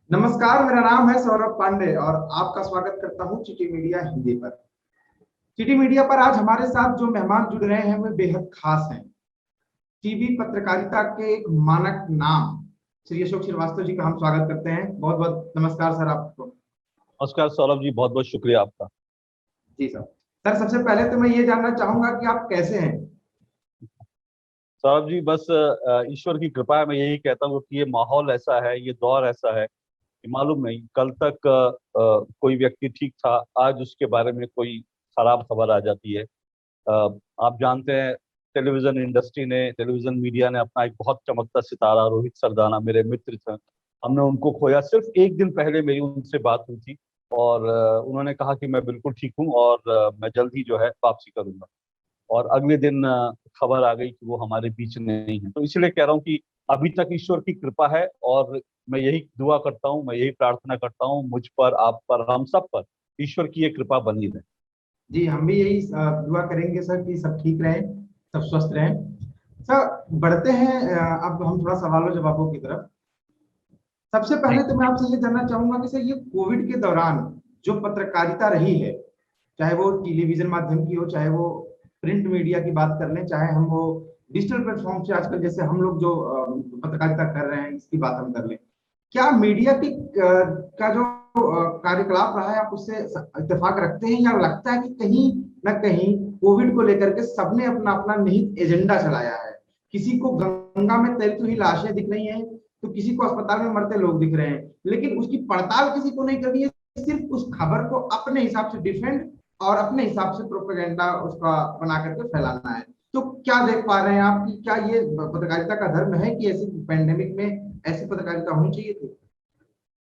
नमस्कार, मेरा नाम है सौरभ पांडे और आपका स्वागत करता हूं चिटी मीडिया हिंदी पर। चिटी मीडिया पर आज हमारे साथ जो मेहमान जुड़ रहे हैं वे बेहद खास हैं। टीवी पत्रकारिता के एक मानक नाम श्री अशोक श्रीवास्तव जी का हम स्वागत करते हैं। बहुत बहुत नमस्कार सर आपको। नमस्कार सौरभ जी, बहुत बहुत शुक्रिया आपका। जी सर। सर सबसे पहले तो मैं ये जानना चाहूंगा कि आप कैसे हैं। सौरभ जी, बस ईश्वर की कृपा है। मैं यही कहता हूँ कि ये माहौल ऐसा है, ये दौर ऐसा है कि मालूम नहीं कल तक कोई व्यक्ति ठीक था, आज उसके बारे में कोई खराब खबर आ जाती है। आप जानते हैं, टेलीविजन मीडिया ने अपना एक बहुत चमकता सितारा रोहित सरदाना मेरे मित्र थे, हमने उनको खोया। सिर्फ एक दिन पहले मेरी उनसे बात हुई थी और उन्होंने कहा कि मैं बिल्कुल ठीक हूँ और मैं जल्द ही जो है वापसी करूंगा। और अगले दिन खबर आ गई कि वो हमारे बीच नहीं है। तो इसलिए कह रहा हूँ कि अभी तक ईश्वर की कृपा है और मैं यही दुआ करता हूँ, मैं यही प्रार्थना करता हूँ मुझ पर, आप पर, हम सब पर ईश्वर की ये कृपा बनी रहे। जी हम भी यही दुआ करेंगे सर कि सब ठीक रहें, सब स्वस्थ रहें। सर बढ़ते हैं अब हम थोड़ा सवालों जवाबों की तरफ। सबसे जी पहले तो मैं आपसे ये जानना चाहूंगा कि सर ये कोविड के दौरान जो पत्रकारिता रही है, चाहे वो टेलीविजन माध्यम की हो, चाहे वो प्रिंट मीडिया की बात कर लें, चाहे हम वो डिजिटल प्लेटफॉर्म से आजकल जैसे हम लोग जो पत्रकारिता कर रहे हैं इसकी बात हम कर लें, क्या मीडिया की का जो कार्यकलाप रहा है आप उससे इत्तेफाक रखते हैं, या लगता है कि कहीं ना कहीं कोविड को लेकर के सबने अपना अपना निहित एजेंडा चलाया है। किसी को गंगा में तैरती हुई लाशें दिख रही हैं, तो किसी को अस्पताल में मरते लोग दिख रहे हैं, लेकिन उसकी पड़ताल किसी को नहीं करनी है। सिर्फ उस खबर को अपने हिसाब से डिफेंड और अपने हिसाब से प्रोपेगेंडा उसका बना करके फैलाना है। तो क्या देख पा रहे हैं आप कि क्या ये पत्रकारिता का धर्म है कि ऐसी पैंडेमिक में ऐसी पत्रकारिता होनी चाहिए थी।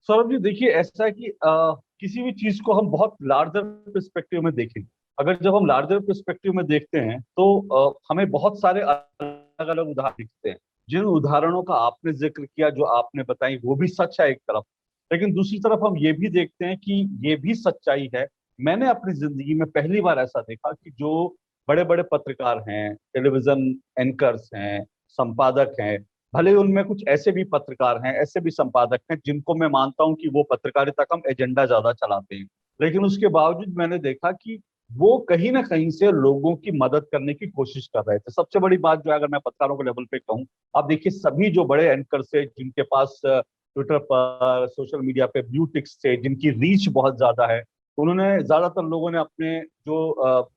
सौरभ जी, देखिए ऐसा है कि किसी भी चीज को हम बहुत लार्जर पर्सपेक्टिव में देखें। अगर जब हम लार्जर पर्सपेक्टिव में देखते हैं तो हमें बहुत सारे अलग अलग उदाहरण दिखते हैं। जिन उदाहरणों का आपने जिक्र किया, जो आपने बताई, वो भी सच है एक तरफ, लेकिन दूसरी तरफ हम ये भी देखते हैं कि ये भी सच्चाई है। मैंने अपनी जिंदगी में पहली बार ऐसा देखा कि जो बड़े बड़े पत्रकार हैं, टेलीविजन एंकर्स हैं, संपादक हैं, भले ही उनमें कुछ ऐसे भी पत्रकार हैं, ऐसे भी संपादक हैं जिनको मैं मानता हूं कि वो पत्रकारिता कम एजेंडा ज्यादा चलाते हैं, लेकिन उसके बावजूद मैंने देखा कि वो कहीं ना कहीं से लोगों की मदद करने की कोशिश कर रहे थे। सबसे बड़ी बात जो है, अगर मैं पत्रकारों के लेवल पे कहूँ, आप देखिए सभी जो बड़े एंकर्स थे जिनके पास ट्विटर पर, सोशल मीडिया पे ब्लू टिक्स थे, जिनकी रीच बहुत ज्यादा है, उन्होंने, ज्यादातर लोगों ने अपने जो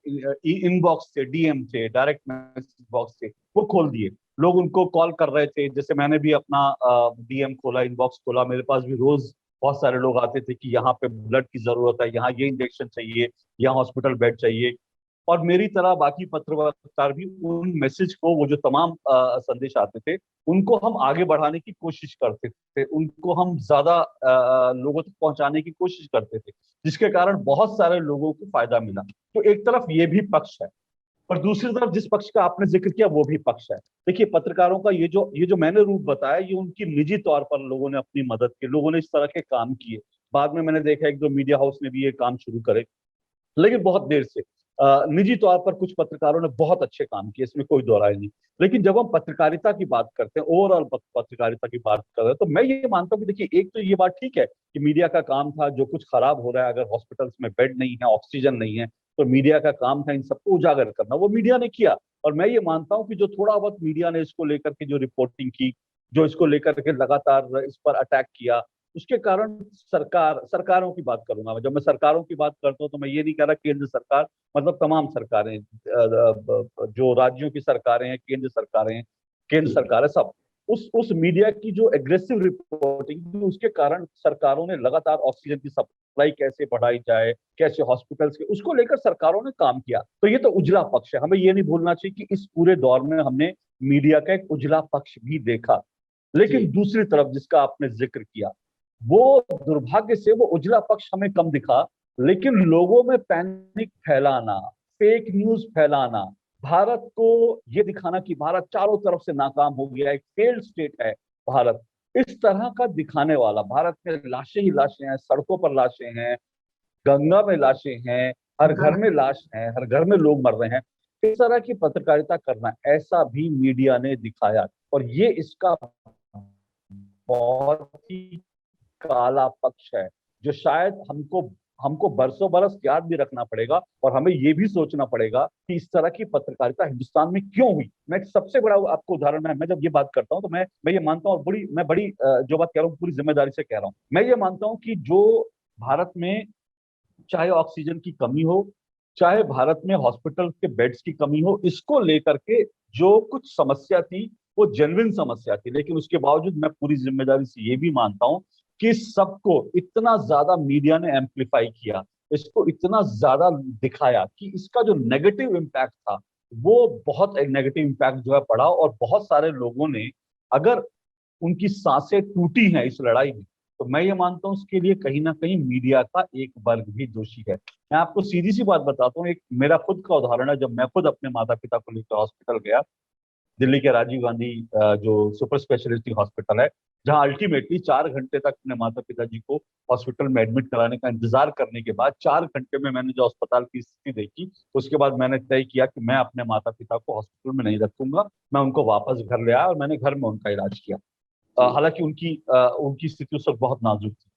इनबॉक्स थे, डीएम थे, डायरेक्ट मैसेज बॉक्स थे, वो खोल दिए। लोग उनको कॉल कर रहे थे। जैसे मैंने भी अपना डीएम खोला, इनबॉक्स खोला, मेरे पास भी रोज बहुत सारे लोग आते थे कि यहाँ पे ब्लड की जरूरत है, यहाँ ये इंजेक्शन चाहिए, यहाँ हॉस्पिटल बेड चाहिए। और मेरी तरह बाकी पत्रकार भी उन मैसेज को, वो जो तमाम संदेश आते थे, उनको हम आगे बढ़ाने की कोशिश करते थे, उनको हम ज्यादा लोगों तक पहुंचाने की कोशिश करते थे, जिसके कारण बहुत सारे लोगों को फायदा मिला। तो एक तरफ ये भी पक्ष है, और दूसरी तरफ जिस पक्ष का आपने जिक्र किया वो भी पक्ष है। देखिए, पत्रकारों का ये जो मैंने रूप बताया, ये उनकी निजी तौर पर लोगों ने अपनी मदद की, लोगों ने इस तरह के काम किए। बाद में मैंने देखा एक दो मीडिया हाउस ने भी ये काम शुरू करे, लेकिन बहुत देर से। निजी तौर पर कुछ पत्रकारों ने बहुत अच्छे काम किए, इसमें कोई दो राय नहीं। लेकिन जब हम पत्रकारिता की बात करते हैं, ओवरऑल पत्रकारिता की बात कर रहे हैं, तो मैं ये मानता हूँ कि देखिए, एक तो ये बात ठीक है कि मीडिया का काम था, जो कुछ खराब हो रहा है, अगर हॉस्पिटल्स में बेड नहीं है, ऑक्सीजन नहीं है, तो मीडिया का काम था इन सबको उजागर करना, वो मीडिया ने किया। और मैं ये मानता हूँ कि जो थोड़ा बहुत मीडिया ने इसको लेकर के जो रिपोर्टिंग की, जो इसको लेकर के लगातार इस पर अटैक किया, उसके कारण सरकारों की बात करूंगा मैं। जब मैं सरकारों की बात करता हूं तो मैं ये नहीं कह रहा केंद्र सरकार, मतलब तमाम सरकारें, जो राज्यों की सरकारें हैं, केंद्र जी सरकार है, सब। उस मीडिया की जो एग्रेसिव रिपोर्टिंग, उसके कारण सरकारों ने लगातार ऑक्सीजन की सप्लाई कैसे बढ़ाई जाए, कैसे हॉस्पिटल्स के, उसको लेकर सरकारों ने काम किया। तो ये तो उजला पक्ष है, हमें ये नहीं भूलना चाहिए कि इस पूरे दौर में हमने मीडिया का एक उजला पक्ष भी देखा। जी लेकिन दूसरी तरफ जिसका आपने जिक्र किया, वो दुर्भाग्य से वो उजला पक्ष हमें कम दिखा। लेकिन लोगों में पैनिक फैलाना, फेक न्यूज फैलाना, भारत को ये दिखाना कि भारत चारों तरफ से नाकाम हो गया, एक फेल्ड स्टेट है भारत, इस तरह का दिखाने वाला, भारत में लाशें ही लाशें हैं, सड़कों पर लाशें हैं, गंगा में लाशें हैं, हर घर में लाश है, हर घर में लोग मर रहे हैं, इस तरह की पत्रकारिता करना, ऐसा भी मीडिया ने दिखाया। और ये इसका बहुत ही काला पक्ष है जो शायद हमको हमको बरसों बरस याद भी रखना पड़ेगा, और हमें ये भी सोचना पड़ेगा कि इस तरह की पत्रकारिता हिंदुस्तान में क्यों हुई। मैं एक सबसे बड़ा आपको उदाहरण है, मैं जब ये बात करता हूँ तो मैं ये मानता हूँ, और बड़ी जो बात कह रहा हूँ पूरी जिम्मेदारी से कह रहा हूँ, मैं ये मानता हूँ कि जो भारत में चाहे ऑक्सीजन की कमी हो, चाहे भारत में हॉस्पिटल के बेड्स की कमी हो, इसको लेकर के जो कुछ समस्या थी वो जेन्युइन समस्या थी, लेकिन उसके बावजूद मैं पूरी जिम्मेदारी से ये भी मानता हूं कि सबको इतना ज्यादा मीडिया ने एम्पलीफाई किया, इसको इतना ज्यादा दिखाया कि इसका जो नेगेटिव इम्पैक्ट था वो बहुत एक नेगेटिव इम्पैक्ट जो है पड़ा, और बहुत सारे लोगों ने, अगर उनकी सांसें टूटी हैं इस लड़ाई में, तो मैं ये मानता हूं उसके लिए कहीं ना कहीं मीडिया का एक वर्ग भी दोषी है। मैं आपको सीधी सी बात बताता हूँ, एक मेरा खुद का उदाहरण है। जब मैं खुद अपने माता पिता को लेकर हॉस्पिटल गया, दिल्ली के राजीव गांधी जो सुपर स्पेशलिटी हॉस्पिटल है, जहां अल्टीमेटली 4 घंटे तक अपने माता पिता जी को हॉस्पिटल में एडमिट कराने का इंतजार करने के बाद 4 घंटे में मैंने जो अस्पताल की स्थिति देखी, उसके बाद मैंने तय किया कि मैं अपने माता पिता को हॉस्पिटल में नहीं रखूंगा, मैं उनको वापस घर ले आया और मैंने घर में उनका इलाज किया। हालांकि उनकी स्थिति उस वक्त बहुत नाजुक थी,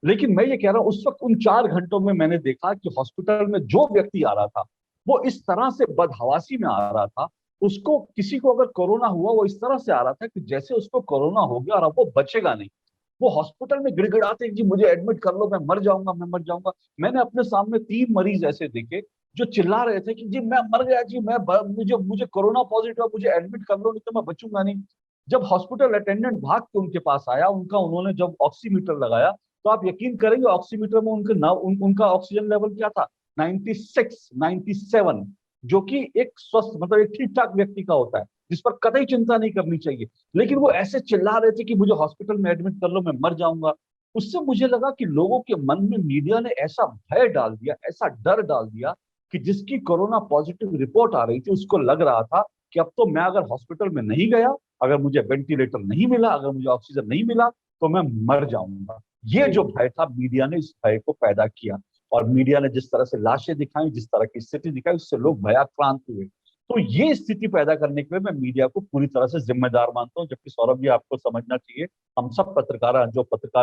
लेकिन मैं ये कह रहा हूं उस वक्त उन 4 घंटों में मैंने देखा कि हॉस्पिटल में जो व्यक्ति आ रहा था वो इस तरह से बदहवासी में आ रहा था, उसको किसी को अगर कोरोना हुआ वो इस तरह से आ रहा था कि जैसे उसको कोरोना हो गया और अब वो बचेगा नहीं। वो हॉस्पिटल में गिड़गिड़ाते जी मुझे एडमिट कर लो, मैं मर जाऊंगा, मैं मर जाऊंगा। मैंने अपने सामने 3 मरीज ऐसे देखे जो चिल्ला रहे थे कि जी मैं मर गया जी, मुझे मुझे कोरोना पॉजिटिव है, मुझे एडमिट कर लो नहीं तो मैं बचूंगा नहीं। जब हॉस्पिटल अटेंडेंट भाग के उनके पास आया, उन्होंने जब ऑक्सीमीटर लगाया, तो आप यकीन करेंगे ऑक्सीमीटर में उनका ऑक्सीजन लेवल क्या था, 96 97, जो कि एक स्वस्थ मतलब एक ठीक ठाक व्यक्ति का होता है, जिस पर कतई चिंता नहीं करनी चाहिए। लेकिन वो ऐसे चिल्ला रहे थे कि मुझे हॉस्पिटल में एडमिट कर लो, मैं मर जाऊंगा। उससे मुझे लगा कि लोगों के मन में मीडिया ने ऐसा भय डाल दिया, ऐसा डर डाल दिया कि जिसकी कोरोना पॉजिटिव रिपोर्ट आ रही थी उसको लग रहा था कि अब तो मैं अगर हॉस्पिटल में नहीं गया, अगर मुझे वेंटिलेटर नहीं मिला, अगर मुझे ऑक्सीजन नहीं मिला, तो मैं मर जाऊंगा। ये जो भय था, मीडिया ने इस भय को पैदा किया, और मीडिया ने जिस तरह से लाशें दिखाई, जिस तरह की स्थिति दिखाई, उससे लोग भयाक्रांत हुए। तो ये स्थिति पैदा करने के लिए मैं मीडिया को पूरी तरह से जिम्मेदार मानता हूँ। जबकि सौरभ जी आपको समझना चाहिए, हम सब पत्रकार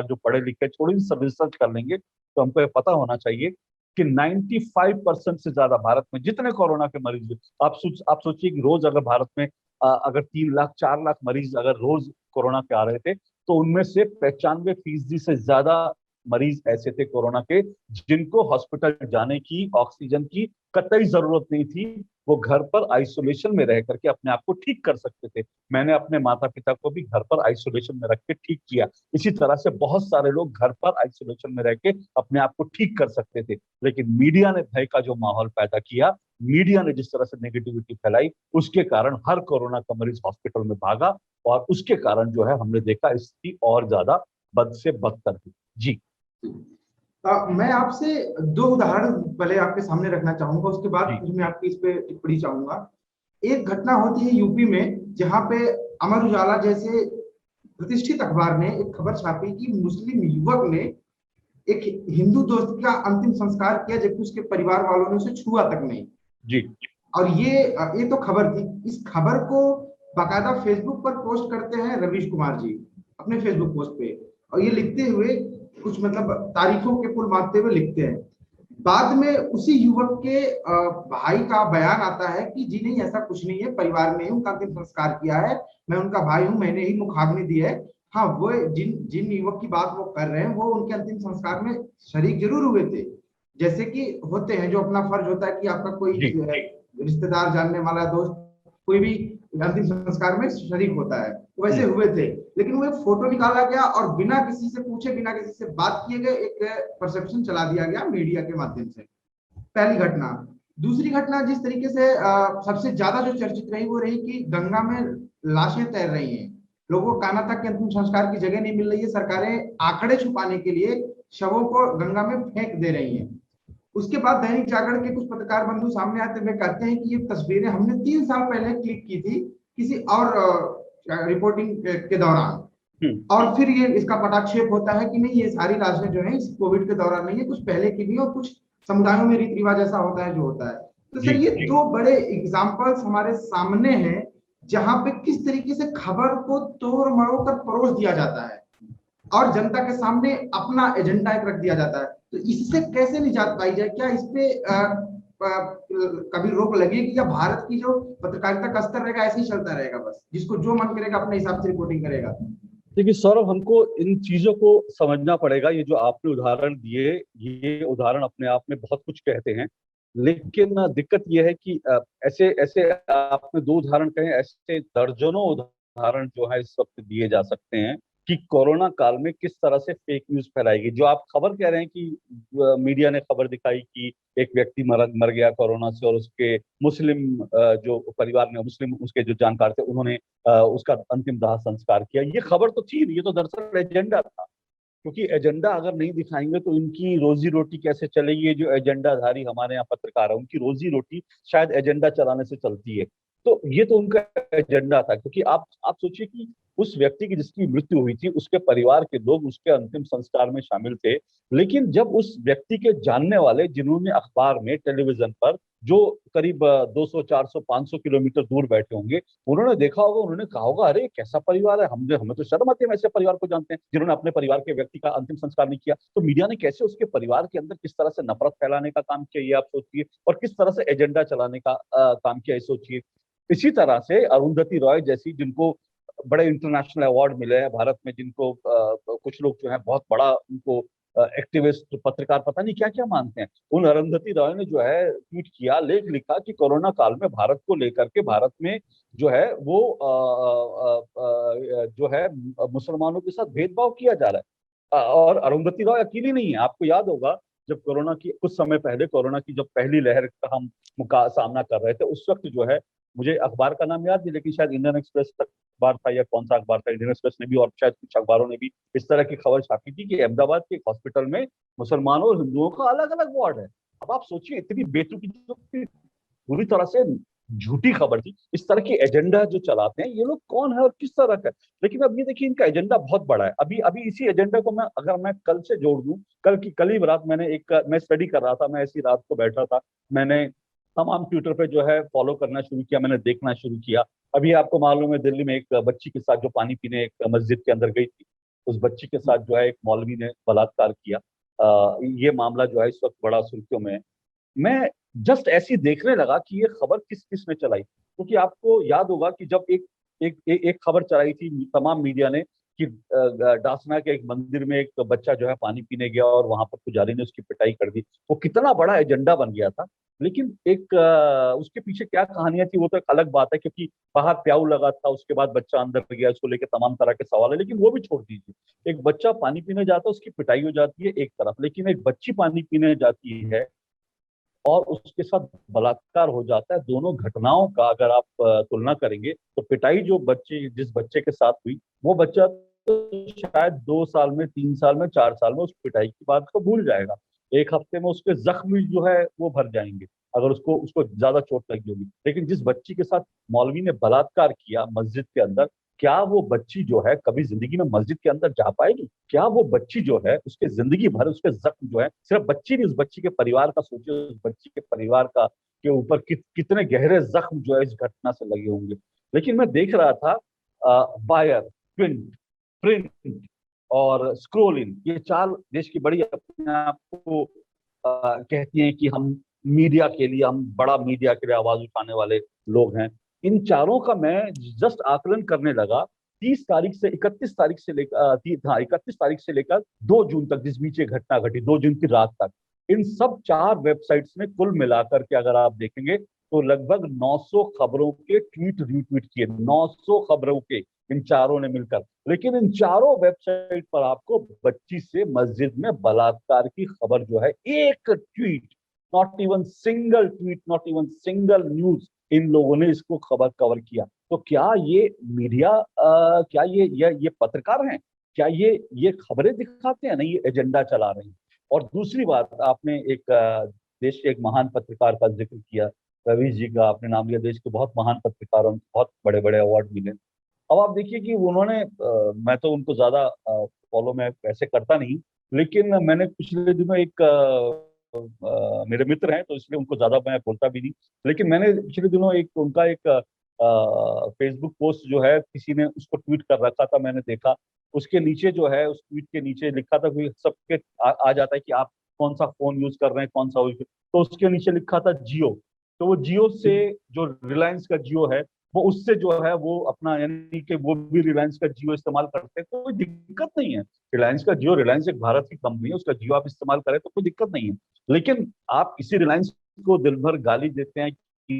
जो पढ़े लिखे, थोड़ी सी रिसर्च कर लेंगे तो हमको ये पता होना चाहिए कि 95% से ज्यादा भारत में जितने कोरोना के मरीज, आप सोचिए कि रोज अगर भारत में अगर 3 लाख 4 लाख मरीज अगर रोज कोरोना के आ रहे थे, तो उनमें से 95% से ज्यादा मरीज ऐसे थे कोरोना के जिनको हॉस्पिटल जाने की, ऑक्सीजन की कतई जरूरत नहीं थी। वो घर पर आइसोलेशन में रह करके अपने आप को ठीक कर सकते थे। मैंने अपने माता पिता को भी घर पर आइसोलेशन में रख के ठीक किया। इसी तरह से बहुत सारे लोग घर पर आइसोलेशन में रह के अपने आप को ठीक कर सकते थे। लेकिन मीडिया ने भय का जो माहौल पैदा किया, मीडिया ने जिस तरह से नेगेटिविटी फैलाई, उसके कारण हर कोरोना का मरीज हॉस्पिटल में भागा, और उसके कारण जो है हमने देखा स्थिति और ज्यादा बद से बदतर हुई। जी। मैं आपसे 2 उदाहरण पहले आपके सामने रखना चाहूंगा, उसके बाद जी। फिर मैं आपकी इस पे टिप्पणी चाहूंगा। एक घटना होती है यूपी में, जहां पे अमर उजाला जैसे प्रतिष्ठित अखबार ने एक खबर छापी कि मुस्लिम युवक ने एक हिंदू दोस्त का अंतिम संस्कार किया, जबकि उसके परिवार वालों ने उसे छुआ तक नहीं। जी। और ये तो खबर थी। इस खबर को बाकायदा फेसबुक पर पोस्ट करते हैं रवीश कुमार जी अपने फेसबुक पोस्ट पे, और ये लिखते हुए कुछ मतलब तारीफों के पुल बांधते हुए लिखते हैं। बाद में उसी युवक के भाई का बयान आता है कि जी नहीं, ऐसा कुछ नहीं है, परिवार ने ही उनका अंतिम संस्कार किया है, मैं उनका भाई हूं, मैंने ही मुखाग्नि दी है। हाँ, वो जिन जिन युवक की बात वो कर रहे हैं वो उनके अंतिम संस्कार में शरीक जरूर हुए थे, जैसे कि होते हैं, जो अपना फर्ज होता है कि आपका कोई जी। रिश्तेदार, जानने वाला दोस्त, कोई भी अंतिम संस्कार में शरीक होता है, वैसे हुए थे। लेकिन वो एक फोटो निकाला गया और बिना किसी से पूछे, बिना किसी से बात किए गए एक परसेप्शन चला दिया गया मीडिया के माध्यम से। पहली घटना। दूसरी घटना जिस तरीके से सबसे ज्यादा जो चर्चित रही वो रही कि गंगा में लाशें तैर रही हैं, लोगों को कहना था कि अंतिम संस्कार की जगह नहीं मिल रही है, सरकारें आंकड़े छुपाने के लिए शवों को गंगा में फेंक दे रही हैं। उसके बाद दैनिक जागरण के कुछ पत्रकार बंधु सामने आते हुए कहते हैं कि ये तस्वीरें हमने 3 साल पहले क्लिक की थी किसी और रिपोर्टिंग के दौरान, और फिर ये इसका पटाक्षेप होता है कि नहीं, ये सारी लाशें जो है इस कोविड के दौरान नहीं है, कुछ पहले की भी, और कुछ समुदायों में रीति रिवाज ऐसा होता है जो होता है। तो सर, ये 2 बड़े एग्जाम्पल्स हमारे सामने हैं जहां पे किस तरीके से खबर को तोड़ मरोड़ कर परोस दिया जाता है। और जनता के सामने अपना एजेंडा एक रख दिया जाता है। तो इससे कैसे निजात पाई जाए? क्या इस पे कभी रोक लगेगी, या भारत की जो पत्रकारिता का स्तर रहेगा ऐसे ही चलता रहेगा, बस जिसको जो मन करेगा अपने हिसाब से रिपोर्टिंग करेगा? देखिए सौरभ, हमको इन चीजों को समझना पड़ेगा। ये जो आपने उदाहरण दिए, ये उदाहरण अपने आप में बहुत कुछ कहते हैं, लेकिन दिक्कत ये है कि ऐसे ऐसे आपने दो उदाहरण कहे, ऐसे दर्जनों उदाहरण जो है इस वक्त दिए जा सकते हैं कि कोरोना काल में किस तरह से फेक न्यूज फैलाएगी। जो आप खबर कह रहे हैं कि मीडिया ने खबर दिखाई कि एक व्यक्ति मर गया कोरोना से, और उसके मुस्लिम जो परिवार में मुस्लिम उसके जो जानकार थे उन्होंने उसका अंतिम दाह संस्कार किया। ये खबर तो थी, ये तो दरअसल एजेंडा था। क्योंकि एजेंडा अगर नहीं दिखाएंगे तो इनकी रोजी रोटी कैसे चलेगी? ये जो एजेंडाधारी हमारे यहाँ पत्रकार है, उनकी रोजी रोटी शायद एजेंडा चलाने से चलती है। तो ये तो उनका एजेंडा था। क्योंकि आप सोचिए कि उस व्यक्ति की जिसकी मृत्यु हुई थी, उसके परिवार के लोग उसके अंतिम संस्कार में शामिल थे। लेकिन जब उस व्यक्ति के जानने वाले, जिन्होंने अखबार में, टेलीविजन पर, जो करीब 200 400 500 किलोमीटर दूर बैठे होंगे, उन्होंने देखा होगा, उन्होंने कहा होगा, अरे कैसा परिवार है, हमें तो शर्म आती है, हम ऐसे परिवार को जानते हैं जिन्होंने अपने परिवार के व्यक्ति का अंतिम संस्कार नहीं किया। तो मीडिया ने कैसे उसके परिवार के अंदर किस तरह से नफरत फैलाने का काम किया, ये आप सोचिए, और किस तरह से एजेंडा चलाने का काम किया, ये सोचिए। इसी तरह से अरुंधति रॉय जैसी, जिनको बड़े इंटरनेशनल अवार्ड मिले हैं भारत में, जिनको कुछ लोग जो है बहुत बड़ा उनको एक्टिविस्ट, पत्रकार, पता नहीं क्या क्या मानते हैं, उन अरुंधति रॉय ने जो है ट्वीट किया, लेख लिखा कि कोरोना काल में भारत को लेकर के भारत में जो है वो जो है मुसलमानों के साथ भेदभाव किया जा रहा है। और अरुंधति रॉय अकेली नहीं है। आपको याद होगा, जब कोरोना की कुछ समय पहले, कोरोना की जब पहली लहर का हम सामना कर रहे थे, उस वक्त जो है, मुझे अखबार का नाम याद नहीं, लेकिन शायद इंडियन एक्सप्रेस अखबार था या कौन सा अखबार था, इंडियन एक्सप्रेस ने भी और शायद कुछ अखबारों ने भी इस तरह की खबर छापी थी कि अहमदाबाद के एक हॉस्पिटल में मुसलमानों और हिंदुओं का अलग अलग वार्ड है। अब आप सोचिए, इतनी बेतुकी, पूरी तरह से झूठी खबर थी। इस तरह की एजेंडा जो चलाते हैं ये लोग कौन है और किस तरह का है? लेकिन अब ये देखिए, इनका एजेंडा बहुत बड़ा है। अभी अभी इसी एजेंडा को मैं कल से जोड़ दूं, कल ही रात मैं स्टडी कर रहा था, मैं ऐसी रात को बैठा था, मैंने तमाम ट्विटर पे जो है फॉलो करना शुरू किया, मैंने देखना शुरू किया। अभी आपको मालूम है, दिल्ली में एक बच्ची के साथ जो पानी पीने एक मस्जिद के अंदर गई थी, उस बच्ची के साथ जो है एक मौलवी ने बलात्कार किया। ये मामला जो है इस वक्त बड़ा सुर्खियों में है। मैं जस्ट ऐसी देखने लगा कि ये खबर किस किस ने चलाई, क्योंकि आपको याद होगा कि जब एक खबर चलाई थी तमाम मीडिया ने कि डासना के एक मंदिर में एक बच्चा जो है पानी पीने गया और वहां पर पुजारी ने उसकी पिटाई कर दी। वो कितना बड़ा एजेंडा बन गया था। लेकिन उसके पीछे क्या कहानियां थी वो तो एक अलग बात है, क्योंकि बाहर प्याऊ लगा था, उसके बाद बच्चा अंदर गया, उसको लेकर तमाम तरह के सवाल है। लेकिन वो भी छोड़ दीजिए, एक बच्चा पानी पीने जाता है, उसकी पिटाई हो जाती है एक तरफ, लेकिन एक बच्ची पानी पीने जाती है और उसके साथ बलात्कार हो जाता है। दोनों घटनाओं का अगर आप तुलना करेंगे, तो पिटाई जिस बच्चे के साथ हुई, वो बच्चा तो शायद 2 साल में, 3 साल में, 4 साल में उस पिटाई की बात को भूल जाएगा। एक हफ्ते में उसके जख्म जो है वो भर जाएंगे, अगर उसको उसको ज्यादा चोट लगी होगी। लेकिन जिस बच्ची के साथ मौलवी ने बलात्कार किया मस्जिद के अंदर, क्या वो बच्ची जो है कभी जिंदगी में मस्जिद के अंदर जा पाएगी? क्या वो बच्ची जो है, उसके जिंदगी भर उसके जख्म जो है, सिर्फ बच्ची नहीं, उस बच्ची के परिवार का सोचिए, उस बच्ची के परिवार का के ऊपर कितने गहरे जख्म जो है इस घटना से लगे होंगे। लेकिन मैं देख रहा था, बायर, प्रिंट प्रिंट और स्क्रोल इन, ये चार देश की बड़ी अपने आप को कहती हैं कि हम मीडिया के लिए, हम बड़ा मीडिया के लिए आवाज उठाने वाले लोग हैं। इन चारों का मैं जस्ट आकलन करने लगा, 30 तारीख से 31 तारीख से लेकर, हाँ, 31 तारीख से लेकर 2 जून तक, जिस बीच ये घटना घटी, 2 जून की रात तक, इन सब चार वेबसाइट्स ने कुल मिलाकर के अगर आप देखेंगे तो लगभग 900 खबरों के ट्वीट रीट्वीट किए, 900 खबरों के, इन चारों ने मिलकर। लेकिन इन चारों वेबसाइट पर आपको बच्ची से मस्जिद में बलात्कार की खबर जो है, एक tweet, not even single tweet, not even single news, इन लोगों ने इसको खबर कवर किया। तो क्या ये मीडिया, क्या ये पत्रकार हैं? क्या ये खबरें दिखाते हैं? नहीं, ये एजेंडा चला रहे हैं। और दूसरी बात, आपने एक देश के एक महान पत्रकार का जिक्र किया, रवीश जी का आपने नाम लिया। देश के बहुत महान पत्रकारों को बहुत बड़े बड़े अवार्ड मिले। अब आप देखिए कि उन्होंने, मैं तो उनको ज्यादा फॉलो में ऐसे करता नहीं, लेकिन मैंने पिछले दिनों एक मेरे मित्र हैं तो इसलिए उनको ज्यादा मैं बोलता भी नहीं, लेकिन मैंने पिछले दिनों एक उनका एक फेसबुक पोस्ट जो है किसी ने उसको ट्वीट कर रखा था, मैंने देखा। उसके नीचे जो है, उस ट्वीट के नीचे लिखा था, कोई सबके आ जाता है कि आप कौन सा फोन यूज कर रहे हैं, कौन सा तो उसके नीचे लिखा था जियो। तो वो जियो से, जो रिलायंस का जियो है, वो उससे जो है वो अपना, यानी कि वो भी रिलायंस का जियो इस्तेमाल करते हैं, तो कोई दिक्कत नहीं है। रिलायंस का जियो, रिलायंस एक भारत की कंपनी है, उसका जियो आप इस्तेमाल करें तो कोई दिक्कत नहीं है। लेकिन आप इसी रिलायंस को दिन भर गाली देते हैं कि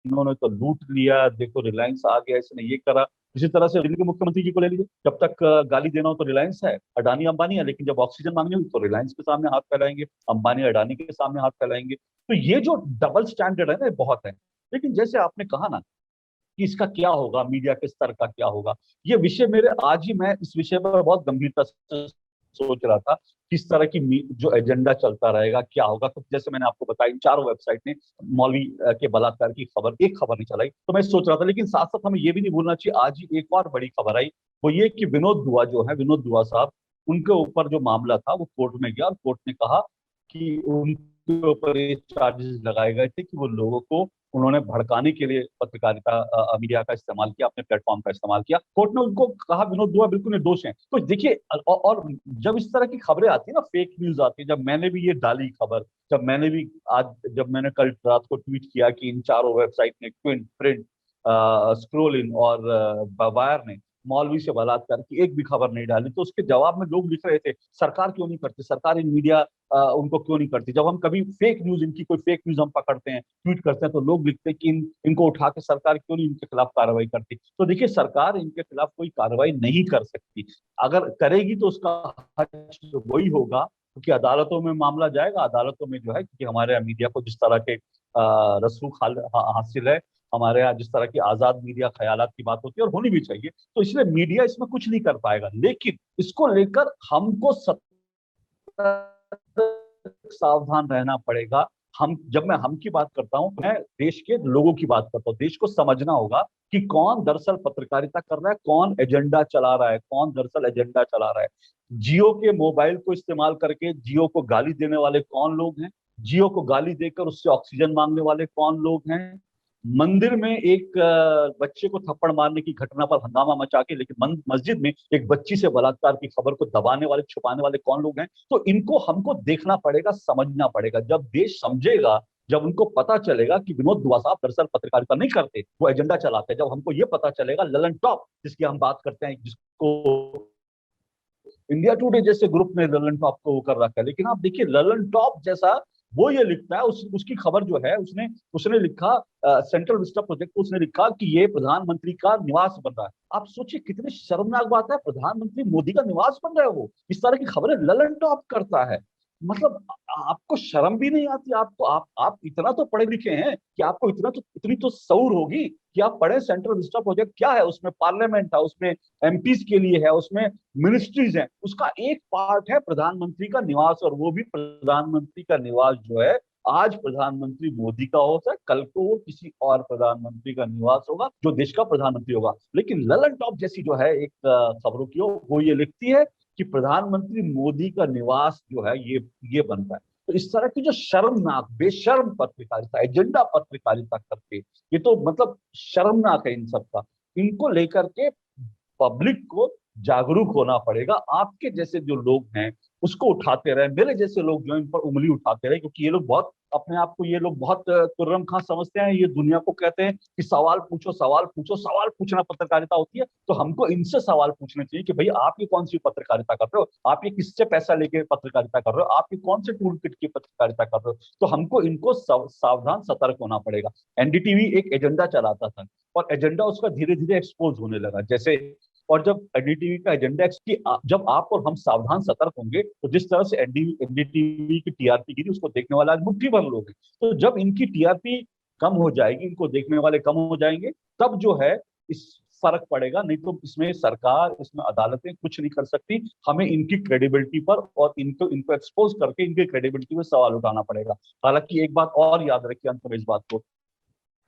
इन्होंने तो लूट लिया, देखो रिलायंस आ गया, इसने ये करा। इसी तरह से दिल्ली के मुख्यमंत्री जी को ले लीजिए, जब तक गाली देना हो तो रिलायंस है, अडानी अंबानी है, लेकिन जब ऑक्सीजन मांगनी होगी तो रिलायंस के सामने हाथ फैलाएंगे, अंबानी अडानी के सामने हाथ फैलाएंगे। तो ये जो डबल स्टैंडर्ड है ना, ये बहुत है। लेकिन जैसे आपने कहा ना कि इसका क्या होगा, मीडिया के स्तर का क्या होगा, ये विषय मेरे आज ही, मैं इस विषय पर बहुत गंभीरता से सोच रहा था, किस तरह की जो एजेंडा चलता रहेगा, क्या होगा। तो जैसे मैंने आपको बताया, इन चारों वेबसाइट ने मौलवी के बलात्कार की खबर, एक खबर नहीं चलाई, तो मैं सोच रहा था। लेकिन साथ साथ हमें ये भी नहीं भूलना चाहिए, आज ही एक और बड़ी खबर आई, वो ये कि विनोद दुआ जो है, विनोद दुआ साहब, उनके ऊपर जो मामला था वो कोर्ट में गया, और कोर्ट ने कहा कि उनके ऊपर ये चार्जेस लगाए गए थे कि वो लोगों को, उन्होंने भड़काने के लिए पत्रकारिता, मीडिया का इस्तेमाल किया, अपने प्लेटफॉर्म का इस्तेमाल किया। कोर्ट ने उनको कहा विनोद दुआ बिल्कुल निर्दोष हैं। तो देखिए, और जब इस तरह की खबरें आती है ना, फेक न्यूज आती है, जब मैंने भी ये डाली खबर, जब मैंने भी आज, जब मैंने कल रात को ट्वीट किया कि इन चारों वेबसाइट ने, क्विंट, प्रिंट, स्क्रोल इन और वायर ने मौलवी से बलात्कार की एक भी खबर नहीं डाली, तो उसके जवाब में लोग लिख रहे थे सरकार क्यों नहीं करती, सरकार इन मीडिया उनको क्यों नहीं करती। जब हम कभी फेक न्यूज, इनकी कोई फेक न्यूज हम पकड़ते हैं, ट्वीट करते हैं, तो लोग लिखते हैं कि इनको उठा के सरकार क्यों नहीं इनके खिलाफ कार्रवाई करती। तो देखिए, सरकार इनके खिलाफ कोई कार्रवाई नहीं कर सकती। अगर करेगी तो उसका हल वही होगा, क्योंकि अदालतों में मामला जाएगा, अदालतों में जो है, क्योंकि हमारे यहाँ मीडिया को जिस तरह के रसूख हासिल है, हमारे यहाँ जिस तरह की आजाद मीडिया ख्यालात की बात होती है, और होनी भी चाहिए, तो इसलिए मीडिया इसमें कुछ नहीं कर पाएगा। लेकिन इसको लेकर हमको सावधान रहना पड़ेगा। हम, जब मैं हम की बात करता हूं, मैं देश के लोगों की बात करता हूं। देश को समझना होगा कि कौन दरअसल पत्रकारिता कर रहा है, कौन एजेंडा चला रहा है, कौन दरअसल एजेंडा चला रहा है। जियो के मोबाइल को इस्तेमाल करके जियो को गाली देने वाले कौन लोग हैं, जियो को गाली देकर उससे ऑक्सीजन मांगने वाले कौन लोग हैं, मंदिर में एक बच्चे को थप्पड़ मारने की घटना पर हंगामा मचा के, लेकिन मस्जिद में एक बच्ची से बलात्कार की खबर को दबाने वाले, छुपाने वाले कौन लोग हैं। तो इनको हमको देखना पड़ेगा, समझना पड़ेगा। जब देश समझेगा, जब उनको पता चलेगा कि विनोद दुआ साहब दरअसल पत्रकारिता नहीं करते, वो एजेंडा चलाते हैं, जब हमको ये पता चलेगा, ललन टॉप जिसकी हम बात करते हैं, जिसको इंडिया टुडे जैसे ग्रुप ने ललन टॉप को वो कर रखा है, लेकिन आप देखिए ललन टॉप जैसा वो ये लिखता है, उसकी खबर जो है, उसने उसने लिखा सेंट्रल विस्टा प्रोजेक्ट को, उसने लिखा कि ये प्रधानमंत्री का निवास बन रहा है। आप सोचिए कितनी शर्मनाक बात है, प्रधानमंत्री मोदी का निवास बन रहा है वो, इस तरह की खबरें ललन टॉप करता है। मतलब आपको शर्म भी नहीं आती? आपको, आप इतना तो पढ़े लिखे हैं कि आपको इतनी तो शऊर होगी कि आप पढ़े सेंट्रल विस्टा प्रोजेक्ट क्या है, उसमें पार्लियामेंट है, उसमें एमपीज के लिए है, उसमें मिनिस्ट्रीज हैं, उसका एक पार्ट है प्रधानमंत्री का निवास। और वो भी प्रधानमंत्री का निवास जो है, आज प्रधानमंत्री मोदी का होता है, कल को वो किसी और प्रधानमंत्री का निवास होगा जो देश का प्रधानमंत्री होगा। लेकिन ललन टॉप जैसी जो है एक खबरों की वो ये लिखती है कि प्रधानमंत्री मोदी का निवास जो है ये बनता है। तो इस तरह की जो शर्मनाक, बेशर्म पत्रकारिता, एजेंडा पत्रकारिता करके, ये तो मतलब शर्मनाक है इन सबका। इनको लेकर के पब्लिक को जागरूक होना पड़ेगा। आपके जैसे जो लोग हैं उसको उठाते रहे, मेरे जैसे लोग जो इन पर उंगली उठाते रहे, क्योंकि ये लोग बहुत अपने आप को, ये लोग बहुत तुर्रम खां समझते हैं। ये दुनिया को कहते हैं कि सवाल पूछो, सवाल पूछो, सवाल पूछना पत्रकारिता होती है। तो हमको इनसे सवाल पूछने चाहिए कि भाई आप ये कौन सी पत्रकारिता कर रहे हो, आप ये किससे पैसा लेके पत्रकारिता कर रहे हो, आप ये कौन से टूल किट की पत्रकारिता कर रहे हो। तो हमको इनको सावधान, सतर्क होना पड़ेगा। एनडीटीवी एक एजेंडा चलाता था, और एजेंडा उसका धीरे धीरे एक्सपोज होने लगा। जैसे, और जब एनडीटीवी का एजेंडा की, जब आप और हम सावधान सतर्क होंगे, तो जिस तरह से एनडीटीवी की टीआरपी गिरी, उसको देखने वाला आज मुट्ठी भर लोग हैं। तो जब इनकी टीआरपी कम हो जाएगी, इनको देखने वाले कम हो जाएंगे, तब जो है इस फर्क पड़ेगा। नहीं तो इसमें सरकार, इसमें अदालतें कुछ नहीं कर सकती। हमें इनकी क्रेडिबिलिटी पर और इनको एक्सपोज करके इनकी क्रेडिबिलिटी में सवाल उठाना पड़ेगा। हालांकि एक बात और याद रखिए अंत में इस बात को,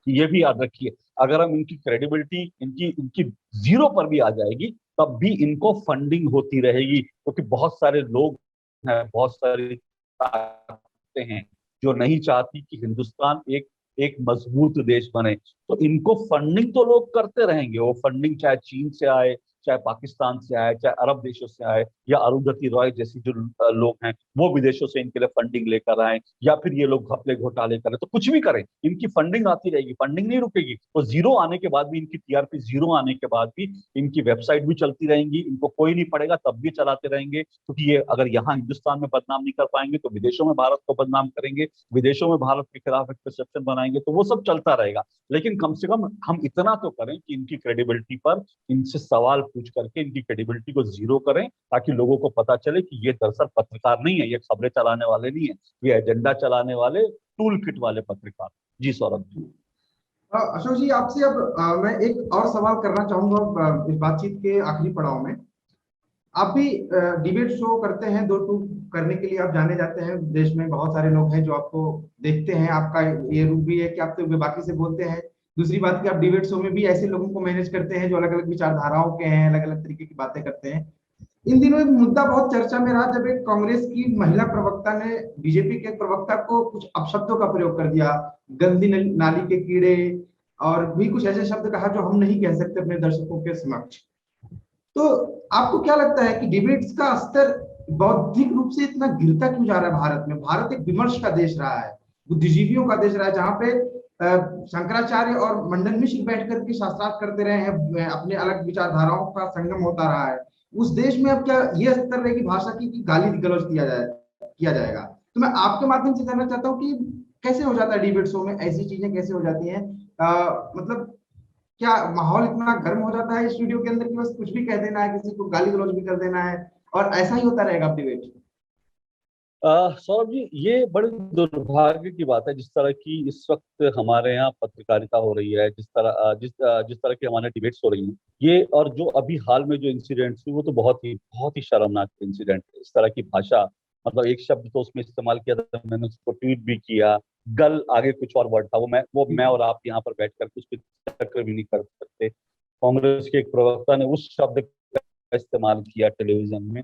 ये भी याद रखिए, अगर हम इनकी क्रेडिबिलिटी, इनकी इनकी जीरो पर भी आ जाएगी, तब भी इनको फंडिंग होती रहेगी, क्योंकि बहुत सारे लोग हैं, बहुत सारी ताकतें हैं जो नहीं चाहती कि हिंदुस्तान एक एक मजबूत देश बने। तो इनको फंडिंग तो लोग करते रहेंगे, वो फंडिंग चाहे चीन से आए, चाहे पाकिस्तान से आए, चाहे अरब देशों से आए, या अरुंधति रॉय जैसी जो लोग हैं वो विदेशों से इनके लिए फंडिंग लेकर आए, या फिर ये लोग घपले घोटाले करें, तो कुछ भी करें इनकी फंडिंग आती रहेगी, फंडिंग नहीं रुकेगी। तो जीरो आने के बाद भी, इनकी टीआरपी जीरो आने के बाद भी इनकी वेबसाइट भी चलती रहेंगी, इनको कोई नहीं पड़ेगा तब भी चलाते रहेंगे, क्योंकि ये अगर यहाँ हिंदुस्तान में बदनाम नहीं कर पाएंगे तो विदेशों में भारत को बदनाम करेंगे, विदेशों में भारत के खिलाफ एक परसेप्शन बनाएंगे, तो वो सब चलता रहेगा। लेकिन कम से कम हम इतना तो करें कि इनकी क्रेडिबिलिटी पर इनसे सवाल पूछ करके इनकी क्रेडिबिलिटी को जीरो करें, ताकि लोगों को पता चले कि ये दरअसल पत्रकार नहीं है, ये खबरें चलाने वाले नहीं है, ये एजेंडा चलाने वाले टूल किट वाले पत्रकार। जी सौरभ जी। अशोक जी, आपसे अब मैं एक और सवाल करना चाहूंगा इस बातचीत के आखिरी पड़ाव में। आप भी डिबेट शो करते हैं, दो टू करने के लिए आप जाने जाते हैं, देश में बहुत सारे लोग हैं जो आपको देखते हैं, आपका ये रूप भी है कि आप तो बाकी से बोलते हैं। दूसरी बात कि आप डिबेट शो में भी ऐसे लोगों को मैनेज करते हैं जो अलग अलग विचारधाराओं के हैं, अलग अलग तरीके की बातें करते हैं। इन दिनों एक मुद्दा बहुत चर्चा में रहा, जब एक कांग्रेस की महिला प्रवक्ता ने बीजेपी के प्रवक्ता को कुछ अपशब्दों का प्रयोग कर दिया, गंदी नाली के कीड़े, और भी कुछ ऐसे शब्द कहा जो हम नहीं कह सकते अपने दर्शकों के समक्ष। तो आपको क्या लगता है कि डिबेट्स का स्तर बौद्धिक रूप से इतना गिरता क्यों जा रहा है भारत में? भारत एक विमर्श का देश रहा है, बुद्धिजीवियों का देश रहा है, जहां पे शंकराचार्य और मंडन मिश्र बैठ करके शास्त्रार्थ करते रहे हैं, अपने अलग विचारधाराओं का संगम होता रहा है। उस देश में अब क्या ये स्तर रहेगी भाषा की कि गाली गलौज किया जाएगा? तो मैं आपके माध्यम से जानना चाहता हूँ कि कैसे हो जाता है डिबेट शो में, ऐसी चीजें कैसे हो जाती हैं? मतलब क्या माहौल इतना गर्म हो जाता है स्टूडियो के अंदर कि बस कुछ भी कह देना है, किसी को गाली गलौज भी कर देना है, और ऐसा ही होता रहेगा डिबेट? सौरभ जी, ये बड़े दुर्भाग्य की बात है जिस तरह की इस वक्त हमारे यहाँ पत्रकारिता हो रही है, जिस तरह की हमारे डिबेट्स हो रही हैं, ये और जो अभी हाल में जो इंसिडेंट्स हुए वो तो बहुत ही शर्मनाक इंसिडेंट है। इस तरह की भाषा, मतलब एक शब्द तो उसमें इस्तेमाल किया था, मैंने उसको ट्वीट भी किया, गल आगे कुछ और वर्ड था, वो मैं और आप यहाँ पर बैठ कर कुछ टक्कर भी नहीं कर सकते। कांग्रेस के एक प्रवक्ता ने उस शब्द का इस्तेमाल किया टेलीविजन में।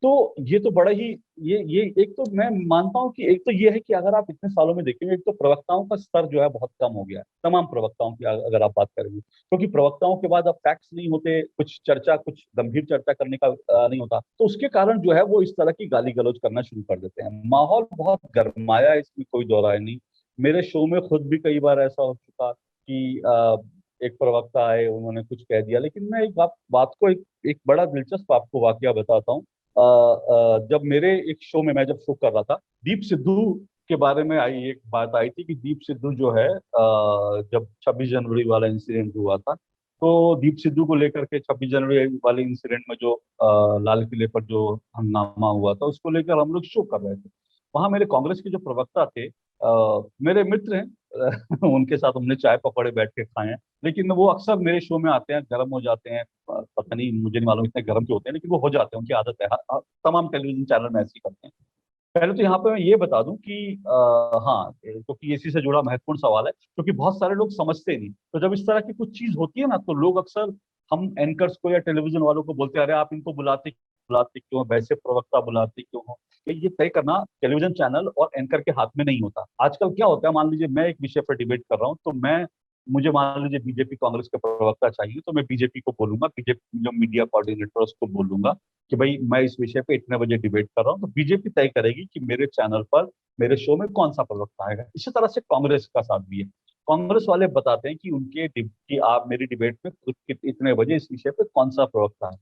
तो ये तो बड़ा ही, ये एक तो मैं मानता हूँ कि एक तो ये है कि अगर आप इतने सालों में देखेंगे, एक तो प्रवक्ताओं का स्तर जो है बहुत कम हो गया है, तमाम प्रवक्ताओं की अगर आप बात करेंगे, क्योंकि प्रवक्ताओं के बाद अब फैक्ट्स नहीं होते, कुछ गंभीर चर्चा करने का नहीं होता, तो उसके कारण जो है वो इस तरह की गाली गलौज करना शुरू कर देते हैं। माहौल बहुत गर्माया है, इसमें कोई दो राय नहीं। मेरे शो में खुद भी कई बार ऐसा हो चुका कि एक प्रवक्ता आए, उन्होंने कुछ कह दिया, लेकिन मैं एक बात को एक बड़ा दिलचस्प आपको वाकया बताता हूँ। जब मेरे एक शो में, मैं जब शो कर रहा था, दीप सिद्धू के बारे में एक बात आई थी कि दीप सिद्धू जो है, जब 26 जनवरी वाला इंसिडेंट हुआ था, तो दीप सिद्धू को लेकर के 26 जनवरी वाले इंसिडेंट में जो लाल किले पर जो हंगामा हुआ था, उसको लेकर हम लोग शो कर रहे थे। वहां मेरे कांग्रेस के जो प्रवक्ता थे, मेरे मित्र हैं, उनके साथ हमने चाय पकौड़े बैठ के खाए हैं, लेकिन वो अक्सर मेरे शो में आते हैं, गर्म हो जाते हैं, पता नहीं, मुझे नहीं मालूम इतने गर्म क्यों होते हैं, लेकिन वो हो जाते हैं, उनकी आदत है, तमाम टेलीविजन चैनल में ऐसे ही करते हैं। पहले तो यहाँ पे मैं ये बता दूं कि हाँ, क्योंकि इसी से जुड़ा महत्वपूर्ण सवाल है, क्योंकि बहुत सारे लोग समझते नहीं, तो जब इस तरह की कुछ चीज होती है ना, तो लोग अक्सर हम एंकर्स को या टेलीविजन वालों को बोलते हैं, अरे आप इनको बुलाते क्यों, वैसे प्रवक्ता बुलाते क्यों हो? ये तय करना टेलीविजन चैनल और एंकर के हाथ में नहीं होता। आजकल क्या होता है, मान लीजिए मैं एक विषय पर डिबेट कर रहा हूँ, तो मुझे मान लीजिए बीजेपी कांग्रेस के प्रवक्ता चाहिए, तो मैं बीजेपी को बोलूंगा, बीजेपी जो मीडिया कोऑर्डिनेटर उसको बोलूंगा कि भाई मैं इस विषय पे इतने बजे डिबेट कर रहा हूँ, तो बीजेपी तय करेगी कि मेरे चैनल पर, मेरे शो में कौन सा प्रवक्ता आएगा। इसी तरह से कांग्रेस का साथ भी है, कांग्रेस वाले बताते हैं कि आप मेरी डिबेट में इतने बजे इस विषय पे कौन सा प्रवक्ता है।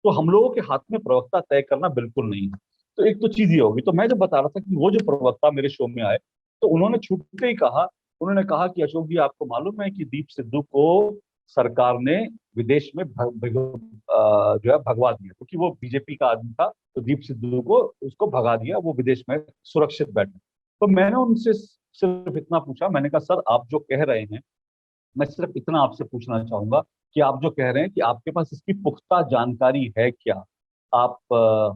तो हम लोगों के हाथ में प्रवक्ता तय करना बिल्कुल नहीं है। तो एक तो चीज ये होगी। तो मैं जब बता रहा था कि वो जो प्रवक्ता मेरे शो में आए, तो उन्होंने छूटते ही कहा, उन्होंने कहा कि अशोक जी, आपको मालूम है कि दीप सिद्धू को सरकार ने विदेश में जो है भगवा दिया, क्योंकि वो बीजेपी का आदमी था, तो दीप सिद्धू को उसको भगा दिया, वो विदेश में सुरक्षित बैठे। तो मैंने उनसे सिर्फ इतना पूछा, मैंने कहा सर, आप जो कह रहे हैं, मैं सिर्फ इतना आपसे पूछना चाहूंगा कि आप जो कह रहे हैं कि आपके पास इसकी पुख्ता जानकारी है क्या? आप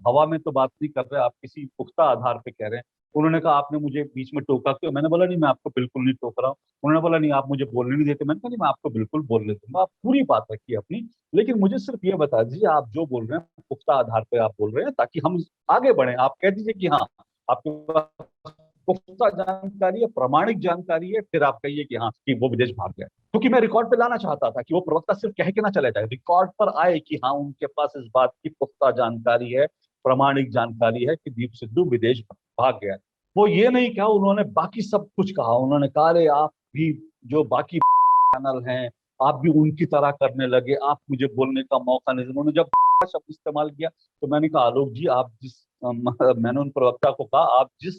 हवा में तो बात नहीं कर रहे, आप किसी पुख्ता आधार पे कह रहे हैं। उन्होंने कहा आपने मुझे बीच में टोका क्यों? मैंने बोला नहीं, मैं आपको बिल्कुल नहीं टोक रहा हूँ। उन्होंने बोला नहीं, आप मुझे बोलने नहीं देते। मैंने कहा नहीं, मैं आपको बिल्कुल बोलने दूंगा, आप पूरी बात रखिए अपनी, लेकिन मुझे सिर्फ ये बता दीजिए आप जो बोल रहे हैं पुख्ता आधार पे आप बोल रहे हैं, ताकि हम आगे बढ़े। आप कह दीजिए कि हाँ, आपके पास पुख्ता जानकारी है, प्रामाणिक जानकारी है, फिर आप कहिए कि हाँ कि वो विदेश भाग गया। क्योंकि मैं रिकॉर्ड पे लाना चाहता था कि वो प्रवक्ता सिर्फ कह के ना चले जाए, रिकॉर्ड पर आए कि हाँ उनके पास इस बात की पुख्ता जानकारी है, प्रामाणिक जानकारी है कि दीप सिद्धू विदेश भाग गया। वो ये नहीं कहा, उन्होंने बाकी सब कुछ कहा। उन्होंने कहा अरे आप भी जो बाकी चैनल हैं, आप भी उनकी तरह करने लगे, आप मुझे बोलने का मौका नहीं। उन्होंने जब शब्द इस्तेमाल किया तो मैंने कहा आलोक जी, आप जिस मैंने उन प्रवक्ता को कहा आप जिस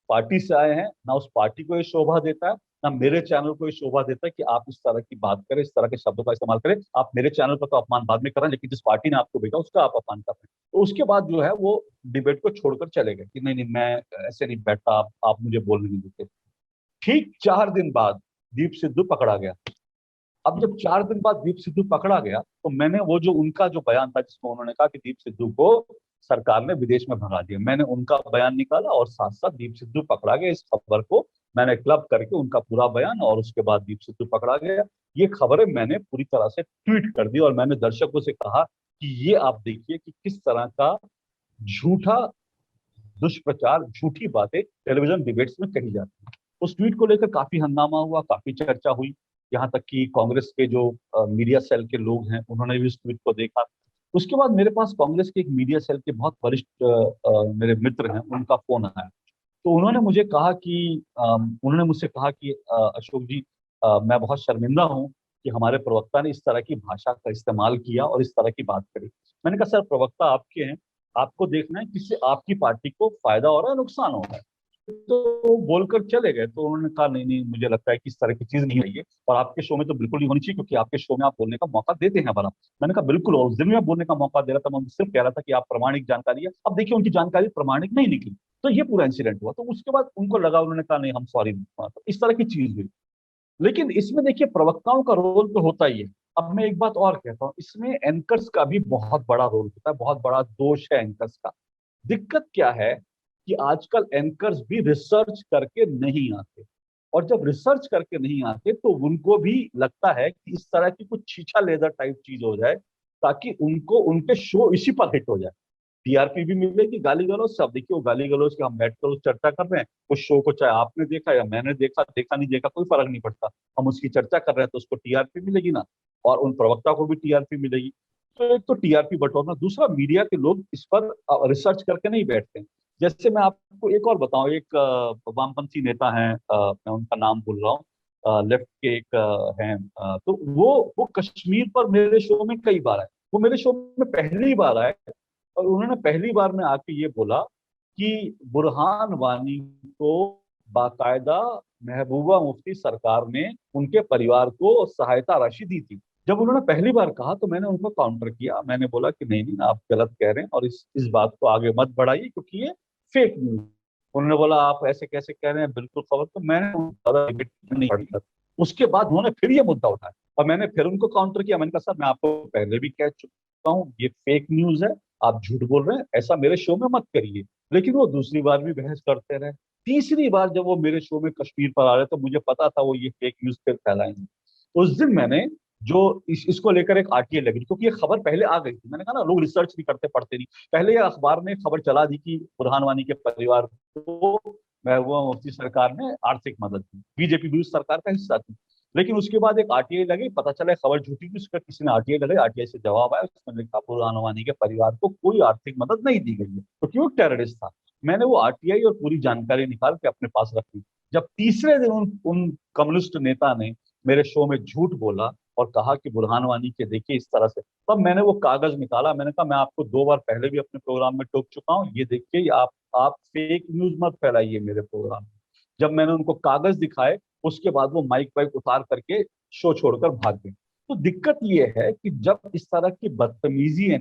पार्टी से आए हैं ना उस पार्टी को ये शोभा देता है, ना मेरे चैनल को ये शोभा देता है कि आप इस तरह की बात करें, इस तरह के शब्दों का इस्तेमाल करें। आप मेरे चैनल पर तो अपमान बाद में कर रहे हैं, लेकिन जिस पार्टी ने आपको भेजा उसका आप अपमान कर रहे हैं। तो उसके बाद जो है वो डिबेट को छोड़कर चले गए कि नहीं नहीं मैं ऐसे नहीं बैठता, आप मुझे बोलने नहीं देते। ठीक 4 दिन बाद दीप सिद्धू पकड़ा गया। अब जब 4 दिन बाद दीप सिद्धू पकड़ा गया तो मैंने वो जो उनका जो बयान था जिसमें उन्होंने कहा कि दीप सिद्धू को सरकार ने विदेश में भगा दिया, मैंने उनका बयान निकाला और साथ साथ दीप सिद्धू पकड़ा गया इस खबर को मैंने क्लब करके उनका पूरा बयान, और उसके बाद दीप सिद्धू पकड़ा गया, ये खबरें मैंने पूरी तरह से ट्वीट कर दी। और मैंने दर्शकों से कहा कि ये आप देखिए कि किस तरह का झूठा दुष्प्रचार, झूठी बातें टेलीविजन डिबेट्स में कही जाती है। उस ट्वीट को लेकर काफी हंगामा हुआ, काफी चर्चा हुई, यहाँ तक कि कांग्रेस के जो मीडिया सेल के लोग हैं उन्होंने भी उस ट्वीट को देखा। उसके बाद मेरे पास कांग्रेस के एक मीडिया सेल के बहुत वरिष्ठ मेरे मित्र हैं, उनका फोन आया। तो उन्होंने मुझे कहा कि उन्होंने मुझसे कहा कि अशोक जी, मैं बहुत शर्मिंदा हूँ कि हमारे प्रवक्ता ने इस तरह की भाषा का इस्तेमाल किया और इस तरह की बात करी। मैंने कहा सर प्रवक्ता आपके हैं, आपको देखना है किससे आपकी पार्टी को फायदा हो रहा है नुकसान हो रहा है। तो वो बोलकर चले गए। तो उन्होंने कहा नहीं नहीं मुझे लगता है कि इस तरह की चीज नहीं है ये, और आपके शो में तो बिल्कुल नहीं होनी चाहिए क्योंकि आपके शो में आप बोलने का मौका देते हैं बड़ा। मैंने कहा बिल्कुल, और उस दिन मैं बोलने का मौका दे रहा था, मैं उनको सिर्फ कह रहा था कि आप प्रामाणिक जानकारी है। अब देखिए उनकी जानकारी प्रामाणिक नहीं निकली, तो ये पूरा इंसिडेंट हुआ। तो उसके बाद उनको लगा, उन्होंने कहा नहीं हम सॉरी, तो इस तरह की चीज हुई। लेकिन इसमें देखिए प्रवक्ताओं का रोल तो होता ही है। अब मैं एक बात और कहता हूँ, इसमें एंकर्स का भी बहुत बड़ा रोल होता है, बहुत बड़ा दोष है एंकर्स का। दिक्कत क्या है कि आजकल एंकर्स भी रिसर्च करके नहीं आते, और जब रिसर्च करके नहीं आते तो उनको भी लगता है कि इस तरह की कुछ छीछा लेदर टाइप चीज हो जाए ताकि उनको उनके शो इसी पर हिट हो जाए, टीआरपी भी मिलेगी, गाली गलौज सब। देखिए वो गाली गलौज की हम बैठकर उस चर्चा कर रहे हैं, उस शो को चाहे आपने देखा या मैंने देखा, देखा नहीं देखा कोई फर्क नहीं पड़ता, हम उसकी चर्चा कर रहे हैं तो उसको टीआरपी मिलेगी ना, और उन प्रवक्ता को भी टीआरपी मिलेगी। तो एक तो टीआरपी बटोरना, दूसरा मीडिया के लोग इस पर रिसर्च करके नहीं बैठते हैं। जैसे मैं आपको एक और बताऊं, एक वामपंथी नेता है, मैं उनका नाम भूल रहा हूँ, लेफ्ट के एक हैं, तो वो कश्मीर पर मेरे शो में कई बार आए, वो मेरे शो में पहली बार आए, और उन्होंने पहली बार में आके ये बोला कि बुरहान वानी को बाकायदा महबूबा मुफ्ती सरकार ने उनके परिवार को सहायता राशि दी थी। जब उन्होंने पहली बार कहा तो मैंने उनको काउंटर किया, मैंने बोला कि नहीं नहीं आप गलत कह रहे हैं और इस बात को आगे मत बढ़ाइए क्योंकि ये फेक न्यूज। उन्होंने बोला आप ऐसे कैसे कह रहे हैं, बिल्कुल खबर। तो मैंने ज्यादा debate नहीं पढ़ी। उसके बाद उन्होंने फिर ये मुद्दा उठाया और मैंने फिर उनको काउंटर किया। मैंने कहा सर मैं आपको पहले भी कह चुका हूँ ये फेक न्यूज है, आप झूठ बोल रहे हैं, ऐसा मेरे शो में मत करिए। लेकिन वो दूसरी बार भी बहस करते रहे। तीसरी बार जब वो मेरे शो में कश्मीर पर आ रहे तो मुझे पता था वो ये फेक न्यूज फिर फैलाएंगे। उस दिन मैंने जो इसको लेकर एक आरटीआई लगी, क्योंकि ये खबर पहले आ गई थी। मैंने कहा ना लोग रिसर्च नहीं करते, पढ़ते नहीं। पहले ये अखबार में खबर चला दी कि बुरहान वानी के परिवार को महबूबा मुफ्ती सरकार ने आर्थिक मदद दी, बीजेपी भी उस सरकार का हिस्सा थी। लेकिन उसके बाद एक आरटीआई लगी, पता चला खबर झूठी थी, उसका किसी ने आरटीआई लगाई, आरटीआई से जवाब आया, उसमें लिखा बुरहान वानी के परिवार को कोई आर्थिक मदद नहीं दी गई है क्योंकि वो टेररिस्ट था। मैंने वो आरटीआई और पूरी जानकारी निकाल के अपने पास रखी। जब तीसरे दिन उन कम्युनिस्ट नेता ने मेरे शो में झूठ बोला और कहा कि बुरहान वानी के देखिए इस तरह से, तब मैंने वो कागज निकाला। मैंने कहा मैं आपको 2 बार पहले भी अपने प्रोग्राम में टोक चुका हूँ, ये देखिए आप फेक न्यूज मत फैलाइए मेरे प्रोग्राम में। जब मैंने उनको कागज दिखाए उसके बाद वो माइक वाइक उतार करके शो छोड़कर भाग गए। तो दिक्कत ये है कि जब इस तरह की बदतमीजी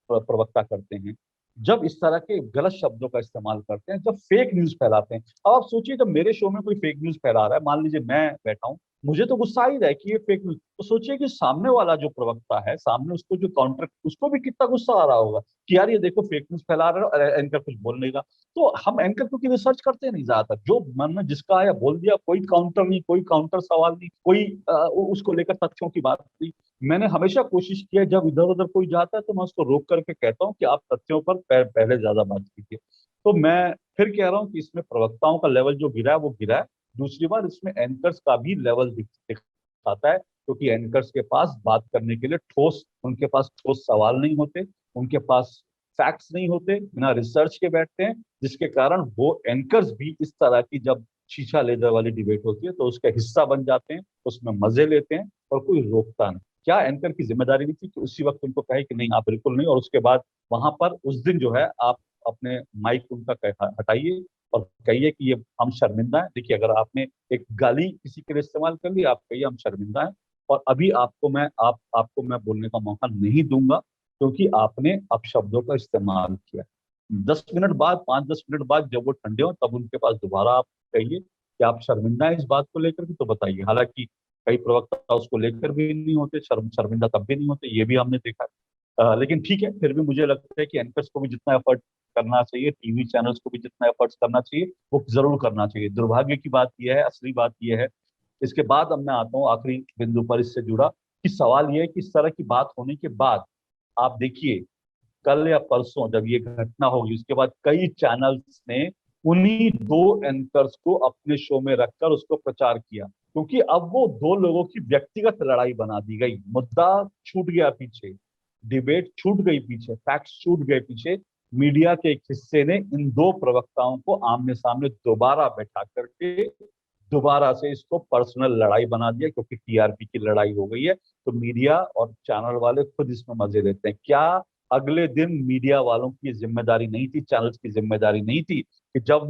प्रवक्ता करते हैं, जब इस तरह के गलत शब्दों का इस्तेमाल करते हैं, जब फेक न्यूज फैलाते हैं। अब आप सोचिए जब मेरे शो में कोई फेक न्यूज फैला रहा है, मान लीजिए मैं बैठा हूं, मुझे तो गुस्सा ही रहा है कि ये फेक न्यूज, तो सोचिए कि सामने वाला जो प्रवक्ता है, सामने उसको जो काउंटर, उसको भी कितना गुस्सा आ रहा होगा कि यार ये देखो फेक न्यूज फैला रहे हो और एंकर कुछ बोल नहीं रहा। तो हम एंकर क्योंकि रिसर्च करते नहीं, ज्यादातर जो मन में जिसका आया बोल दिया, कोई काउंटर नहीं, कोई काउंटर सवाल नहीं, कोई उसको लेकर तथ्यों की बात नहीं। मैंने हमेशा कोशिश की है जब इधर उधर कोई जाता है तो मैं उसको रोक करके कहता हूँ कि आप तथ्यों पर पहले ज्यादा बात कीजिए। तो मैं फिर कह रहा हूँ कि इसमें प्रवक्ताओं का लेवल जो गिरा है वो गिरा है। दूसरी बात, इसमें एंकर्स का भी लेवल दिखाता है, क्योंकि एंकर्स के पास बात करने के लिए उनके पास ठोस सवाल नहीं होते, उनके पास फैक्ट्स नहीं होते, बिना रिसर्च के बैठते हैं, जिसके कारण वो एंकर्स भी इस तरह की जब शीशा लेदर वाली डिबेट होती है तो उसका हिस्सा बन जाते हैं, उसमें मजे लेते हैं और कोई रोकता नहीं। क्या एंकर की जिम्मेदारी नहीं थी कि उसी वक्त उनको कहे कि नहीं आप बिल्कुल नहीं, और उसके बाद वहां पर उस दिन जो है आप अपने माइक उनका हटाइए और कहिए कि ये हम शर्मिंदा है। देखिए, अगर आपने एक गाली किसी के लिए इस्तेमाल कर ली, आप कहिए हम शर्मिंदा है और अभी आपको मैं बोलने का मौका नहीं दूंगा, क्योंकि आपने अपशब्दों का इस्तेमाल किया। 10 मिनट बाद, 5-10 मिनट बाद जब वो ठंडे हो तब उनके पास दोबारा आप कहिए कि आप शर्मिंदा है इस बात को लेकर के, तो बताइए। हालांकि कई प्रवक्ता उसको लेकर भी नहीं होते, शर्मिंदा तब भी नहीं होते, ये भी हमने देखा है। लेकिन ठीक है, फिर भी मुझे लगता है कि एंकर्स को भी जितना एफर्ट करना चाहिए, टीवी चैनल्स को भी जितना एफर्ट्स करना चाहिए वो जरूर करना चाहिए। दुर्भाग्य की बात यह है, असली बात यह है, इसके बाद अब मैं आता हूँ आखिरी बिंदु पर इससे जुड़ा, कि सवाल यह है कि इस तरह की बात होने के बाद आप देखिए कल या परसों जब ये घटना होगी उसके बाद कई चैनल्स ने उन्हीं दो एंकर्स को अपने शो में रखकर उसको प्रचार किया, क्योंकि अब वो दो लोगों की व्यक्तिगत लड़ाई बना दी गई। मुद्दा छूट गया पीछे, डिबेट छूट गई पीछे, फैक्ट्स छूट गए पीछे। मीडिया के एक हिस्से ने इन दो प्रवक्ताओं को आमने सामने दोबारा बैठा करके दोबारा से इसको पर्सनल लड़ाई बना दिया, क्योंकि टीआरपी की लड़ाई हो गई है। तो मीडिया और चैनल वाले खुद इसमें मजे लेते हैं। क्या अगले दिन मीडिया वालों की जिम्मेदारी नहीं थी, चैनल्स की जिम्मेदारी नहीं थी कि जब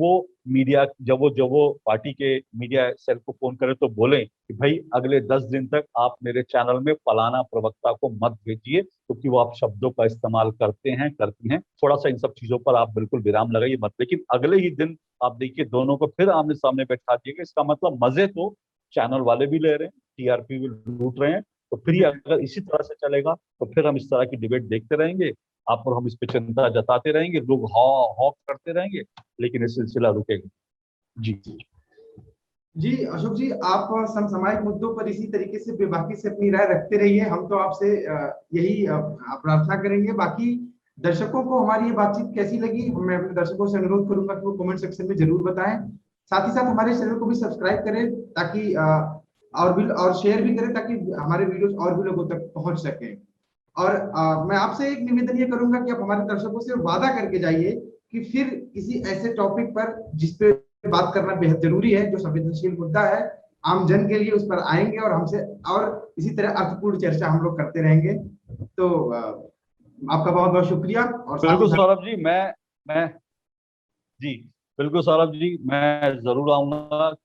वो पार्टी के मीडिया सेल को फोन करे तो बोले कि भाई अगले 10 दिन तक आप मेरे चैनल में फलाना प्रवक्ता को मत भेजिए, क्योंकि वो आप शब्दों का इस्तेमाल करते हैं, करती हैं। थोड़ा सा इन सब चीजों पर आप बिल्कुल विराम लगाइए मत। लेकिन अगले ही दिन आप देखिए दोनों को फिर आमने सामने बैठा दिएगा। इसका मतलब मजे तो चैनल वाले भी ले रहे हैं, टीआरपी भी लूट रहे हैं। तो फिर ये अगर इसी तरह से चलेगा तो फिर हम इस तरह की डिबेट देखते रहेंगे, आप और हम इस पे चिंता जताते रहेंगे, लोग हॉ हॉ करते रहेंगे, लेकिन ये सिलसिला रुकेगा। जी जी अशोक जी, आप समसामयिक मुद्दों पर इसी तरीके से बेबाकी से अपनी राय रखते रहिए। हम तो आपसे यही प्रार्थना करेंगे। बाकी दर्शकों को हमारी ये बातचीत कैसी लगी, मैं अपने दर्शकों से अनुरोध करूंगा कि वो कमेंट सेक्शन में जरूर बताएं। साथ ही साथ हमारे चैनल को भी सब्सक्राइब करें ताकि और शेयर भी करें ताकि हमारे वीडियोस और भी लोगों तक पहुंच सके। और मैं आपसे एक निवेदन ये करूंगा कि आप हमारे दर्शकों से वादा करके जाइए कि फिर किसी ऐसे टॉपिक पर जिसपे बात करना बेहद जरूरी है, जो संवेदनशील मुद्दा है आम जन के लिए, उस पर आएंगे और हमसे और इसी तरह अर्थपूर्ण चर्चा हम लोग करते रहेंगे। तो आपका बहुत बहुत शुक्रिया। और साथ ही बिल्कुल साथ सौरभ जी, मैं जी बिल्कुल सौरभ जी, मैं जरूर आऊंगा।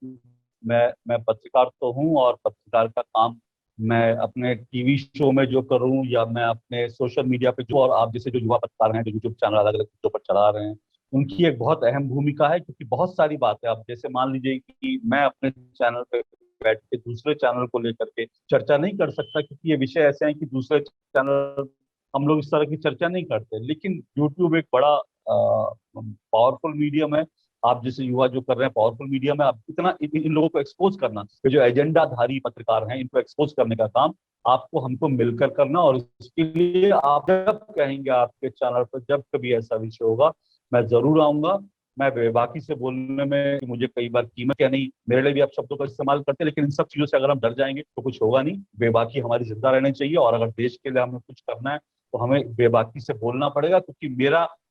मैं पत्रकार तो हूं और पत्रकार का काम मैं अपने टीवी शो में जो करूं या मैं अपने सोशल मीडिया पे जो, और आप जैसे जो युवा पत्रकार हैं जो यूट्यूब चैनल अलग अलग चीजों पर चला रहे हैं, उनकी एक बहुत अहम भूमिका है। क्योंकि बहुत सारी बातें, आप जैसे मान लीजिए कि मैं अपने चैनल पे बैठ के दूसरे चैनल को लेकर के चर्चा नहीं कर सकता, क्योंकि ये विषय ऐसे हैं कि दूसरे चैनल हम लोग इस तरह की चर्चा नहीं करते। लेकिन यूट्यूब एक बड़ा पावरफुल मीडियम है। आप जैसे युवा जो कर रहे हैं पावरफुल मीडिया में, आप इतना इन लोगों को एक्सपोज करना, ये जो एजेंडाधारी पत्रकार हैं इनको एक्सपोज करने का काम आपको हमको मिलकर करना। और इसके लिए आप जब कहेंगे आपके चैनल पर जब कभी ऐसा विषय होगा, मैं जरूर आऊंगा। मैं बेबाकी से बोलने में मुझे कई बार कीमत या नहीं, मेरे लिए भी आप शब्दों का इस्तेमाल करते हैं, लेकिन इन सब चीजों से अगर हम डर जाएंगे तो कुछ होगा नहीं। बेबाकी हमारी जिंदा रहनी चाहिए, और अगर देश के लिए हमें कुछ करना है तो हमें बेबाकी से बोलना पड़ेगा। क्योंकि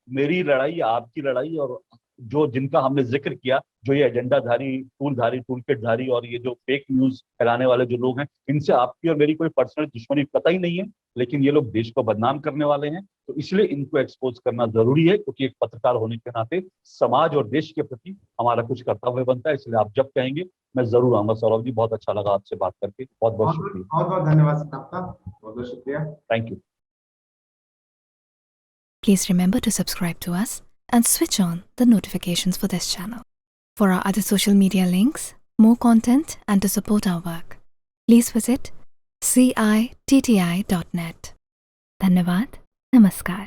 मेरी लड़ाई, आपकी लड़ाई, और जो जिनका हमने जिक्र किया, जो ये एजेंडाधारी, टूलकिटधारी और ये जो फेक न्यूज फैलाने वाले जो लोग हैं, इनसे आपकी और मेरी कोई पर्सनल दुश्मनी कतई नहीं है। लेकिन ये लोग देश को बदनाम करने वाले हैं, तो इसलिए इनको एक्सपोज करना जरूरी है। क्योंकि एक पत्रकार होने के नाते समाज और देश के प्रति हमारा कुछ कर्तव्य बनता है। इसलिए आप जब कहेंगे मैं जरूर आऊंगा। सौरभ जी, बहुत अच्छा लगा आपसे बात करके, बहुत बहुत शुक्रिया। बहुत बहुत धन्यवाद सर आपका, बहुत बहुत शुक्रिया। Thank you. Please remember to subscribe to us and switch on the notifications for this channel. For our other social media links, more content, and to support our work, please visit citti.net. Dhanyavad. Namaskar.